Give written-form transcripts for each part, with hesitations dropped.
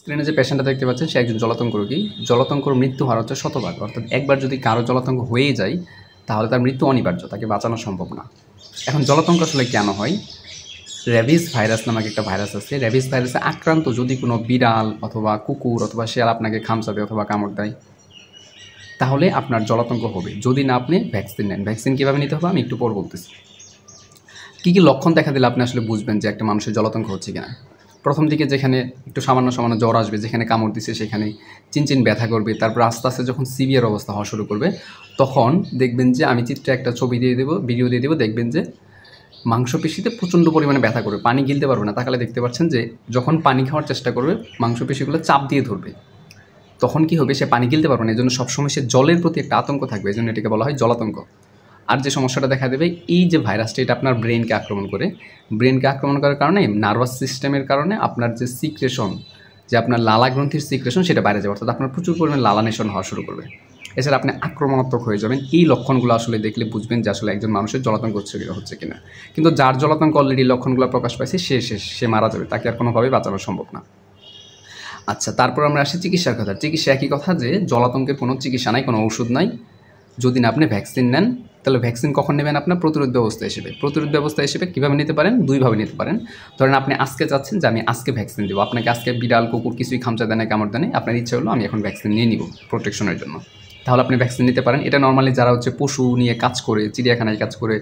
স্ক্রিনে যে পেশেন্টটা দেখতে পাচ্ছেন সে একজন জলাতঙ্ক রোগী। জলাতঙ্কর মৃত্যু হার হচ্ছে শতভাগ, অর্থাৎ একবার যদি কারো জলাতঙ্ক হয়ে যায় তাহলে তার মৃত্যু অনিবার্য, তাকে বাঁচানো সম্ভব না। এখন জলাতঙ্ক আসলে কেন হয়? র্যাবিস ভাইরাস নামক একটা ভাইরাস আছে। র্যাবিস ভাইরাসে আক্রান্ত যদি কোনো বিড়াল অথবা কুকুর অথবা শেয়াল আপনাকে খামচা দেয় অথবা কামড় দেয় তাহলে আপনার জলাতঙ্ক হবে, যদি না আপনি ভ্যাকসিন নেন। ভ্যাকসিন কীভাবে নিতে হবে আমি একটু পর বলতেছি। কী কী লক্ষণ দেখা দিলে আপনি আসলে বুঝবেন যে একটা মানুষের জলাতঙ্ক হচ্ছে কিনা? প্রথম দিকে যেখানে একটু সামান্য জ্বর আসবে, যেখানে কামড় দিছে সেখানে চিনচিন ব্যথা করবে, তারপর আস্তে আস্তে যখন সিভিয়ার অবস্থা হওয়া শুরু করবে তখন দেখবেন যে, আমি চিত্রে একটা ছবি দিয়ে দেবো, ভিডিও দিয়ে দেবো, দেখবেন যে মাংসপেশিতে প্রচণ্ড পরিমাণে ব্যথা করবে, পানি গিলতে পারবে না। তাকালে দেখতে পাচ্ছেন যে যখন পানি খাওয়ার চেষ্টা করবে মাংসপেশিগুলো চাপ দিয়ে ধরবে, তখন কি হবে, সে পানি গিলতে পারবে না। এই জন্য সবসময় সে জলের প্রতি একটা আতঙ্ক থাকবে, এই জন্য এটাকে বলা হয় জলাতঙ্ক। আর যে সমস্যাটা দেখা দেবে, এই যে ভাইরাসটা এটা আপনার ব্রেনকে আক্রমণ করে, ব্রেনকে আক্রমণ করার কারণে নার্ভাস সিস্টেমের কারণে আপনার যে সিক্রেশন, যে আপনার লালা গ্রন্থির সিক্রেশন সেটা বাইরে যাবে, অর্থাৎ আপনার প্রচুর পরিমাণে লালানেশন হওয়া শুরু করবে। এছাড়া আপনি আক্রমণাত্মক হয়ে যাবেন। এই লক্ষণগুলো আসলে দেখলে বুঝবেন যে আসলে একজন মানুষের জলাতঙ্ক হচ্ছে কিনা। কিন্তু যার জলাতঙ্ক অলরেডি লক্ষণগুলো প্রকাশ পাইছে সে মারা যাবে, তাকে আর কোনোভাবেই বাঁচানো সম্ভব না। আচ্ছা, তারপর আমরা আসি চিকিৎসার কথা। চিকিৎসা একই কথা, যে জলাতঙ্কের কোনো চিকিৎসা নাই, কোনো ওষুধ নাই। যদি না আপনি ভ্যাকসিন নেন, তাহলে ভ্যাকসিন কখন নেবেন? আপনার প্রতিরোধ ব্যবস্থা হিসেবে। প্রতিরোধ ব্যবস্থা হিসেবে কীভাবে নিতে পারেন? দুইভাবে নিতে পারেন। ধরেন আপনি আজকে চাচ্ছেন যে আমি আজকে ভ্যাকসিন দেবো, আপনাকে আজকে বিড়াল কুকুর কিছুই খামচা দেয় না, কামড় দেয় না, আপনার ইচ্ছা হলো আমি এখন ভ্যাকসিন নিয়ে নিব প্রোটেকশনের জন্য, তাহলে আপনি ভ্যাকসিন নিতে পারেন। এটা নর্মালি যারা হচ্ছে পশু নিয়ে কাজ করে, চিড়িয়াখানায় কাজ করে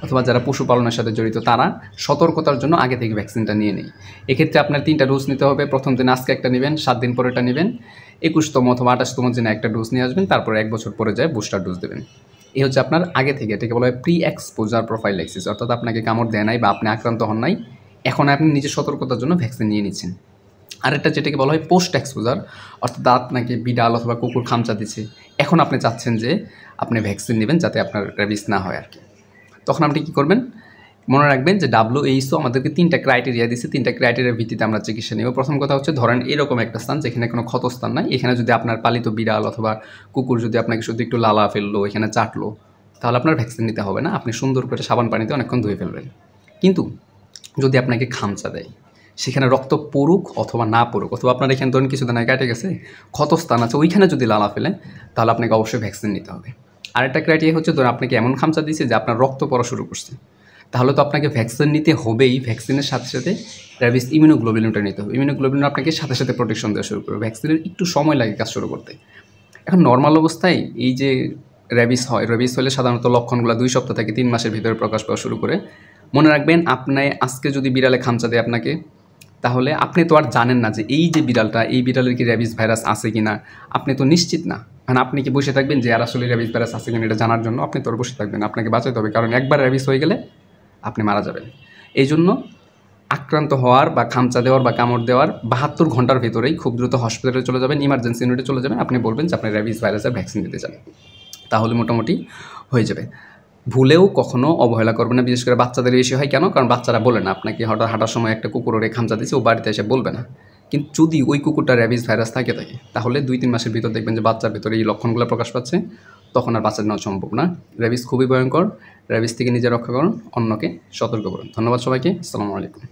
অথবা যারা পশুপালনের সাথে জড়িত, তারা সতর্কতার জন্য আগে থেকে ভ্যাকসিনটা নিয়ে নেয়। এক্ষেত্রে আপনার 3টা ডোজ নিতে হবে। প্রথম দিন আজকে একটা নেবেন, 7 দিন পরেটা নেবেন, 21তম অথবা 28তম দিনে একটা ডোজ নিয়ে আসবেন, তারপরে 1 বছর পরে যায় বুস্টার ডোজ দেবেন। এই হচ্ছে আপনার আগে থেকে, এটাকে বলা হয় প্রি এক্সপোজার প্রোফাইল্যাক্সিস, অর্থাৎ আপনাকে কামড় দেয় নাই বা আপনি আক্রান্ত হন নাই, এখন আপনি নিজের সতর্কতার জন্য ভ্যাকসিন নিয়ে নিচ্ছেন। আরেকটা যেটাকে বলা হয় পোস্ট এক্সপোজার, অর্থাৎ আপনাকে বিড়াল অথবা কুকুর খামচা দিচ্ছে, এখন আপনি চাচ্ছেন যে আপনি ভ্যাকসিন নেবেন যাতে আপনার র্যাবিস না হয় আর কি। তখন আপনি কী করবেন? মনে রাখবেন যে WHO আমাদেরকে 3টা ক্রাইটেরিয়া দিচ্ছে, 3টা ক্রাইটেরিয়ার ভিত্তিতে আমরা চিকিৎসা নেব। প্রথম কথা হচ্ছে, ধরেন এরকম একটা স্থান যেখানে কোনো ক্ষতস্থান নাই, এখানে যদি আপনার পালিত বিড়াল অথবা কুকুর যদি আপনাকে শুধু একটু লালা ফেললো, এখানে চাটলো, তাহলে আপনার ভ্যাকসিন নিতে হবে না, আপনি সুন্দর করে সাবান পানিতে অনেকক্ষণ ধুয়ে ফেলবেন। কিন্তু যদি আপনাকে খামচা দেয়, সেখানে রক্ত পড়ুক অথবা না পড়ুক, অথবা আপনার এখানে ধরেন কিছু দানায় কেটে গেছে, ক্ষতস্থান আছে, ওইখানে যদি লালা ফেলে, তাহলে আপনাকে অবশ্যই ভ্যাকসিন নিতে হবে। আরেকটা ক্রাইটেরিয়া হচ্ছে, ধরুন আপনাকে এমন খামচা দিয়েছে যে আপনার রক্ত পড়া শুরু করছে, তাহলে তো আপনাকে ভ্যাকসিন নিতে হবেই। ভ্যাকসিনের সাথে সাথে র্যাবিস ইমিউনোগ্লোবিলিনটা নিতে হবে। ইমিউনোগ্লোবিলিন আপনাকে সাথে সাথে প্রোটেকশন দেওয়া শুরু করবে, ভ্যাকসিনের একটু সময় লাগে কাজ শুরু করতে। এখন নর্মাল অবস্থায় এই যে র্যাবিস হয়, র্যাবিস হলে সাধারণত লক্ষণগুলো 2 সপ্তাহ থেকে 3 মাসের ভিতরে প্রকাশ পাওয়া শুরু করে। মনে রাখবেন, আপনি আজকে যদি বিড়ালে খামচা দেয় আপনাকে, তাহলে আপনি তো আর জানেন না যে এই যে বিড়ালটা, এই বিড়ালের কি র্যাবিস ভাইরাস আছে কি না, আপনি তো নিশ্চিত না। মানে আপনি কি বসে থাকবেন যে আর আসলে র্যাবিস ভাইরাস আছে কিনা এটা জানার জন্য? আপনি তো আর বসে থাকবেন, আপনাকে বাঁচাতে হবে, কারণ একবার র্যাবিস হয়ে গেলে আপনি মারা যাবেন। এই জন্য আক্রান্ত হওয়ার বা খামচা দেওয়ার বা কামড় দেওয়ার 72 ঘন্টার ভেতরেই খুব দ্রুত হসপিটালে চলে যাবেন, ইমার্জেন্সি ইউনিটে চলে যাবেন। আপনি বলবেন যে আপনি র্যাবিস ভাইরাসের ভ্যাকসিন দিতে চান, তাহলে মোটামুটি হয়ে যাবে। ভুলেও কখনো অবহেলা করবেন না, বিশেষ করে বাচ্চাদের বেশি হয়। কেন? কারণ বাচ্চারা বলে না, আপনাকে হঠাৎ হাঁটার সময় একটা কুকুর ওরে খামচা দিয়েছে, ও বাড়িতে এসে বলবে না। কিন্তু যদি ওই কুকুরটা র্যাবিস ভাইরাস থাকে, তাহলে 2-3 মাসের ভিতর দেখবেন যে বাচ্চার ভিতরে এই লক্ষণগুলো প্রকাশ পাচ্ছে, তখন আর বাচ্চা নেওয়া সম্ভব না। র্যাবিস খুবই ভয়ঙ্কর। র্যাবিস থেকে নিজে রক্ষা করুন, অন্যকে সতর্ক করুন। ধন্যবাদ সবাইকে। আসসালামু আলাইকুম।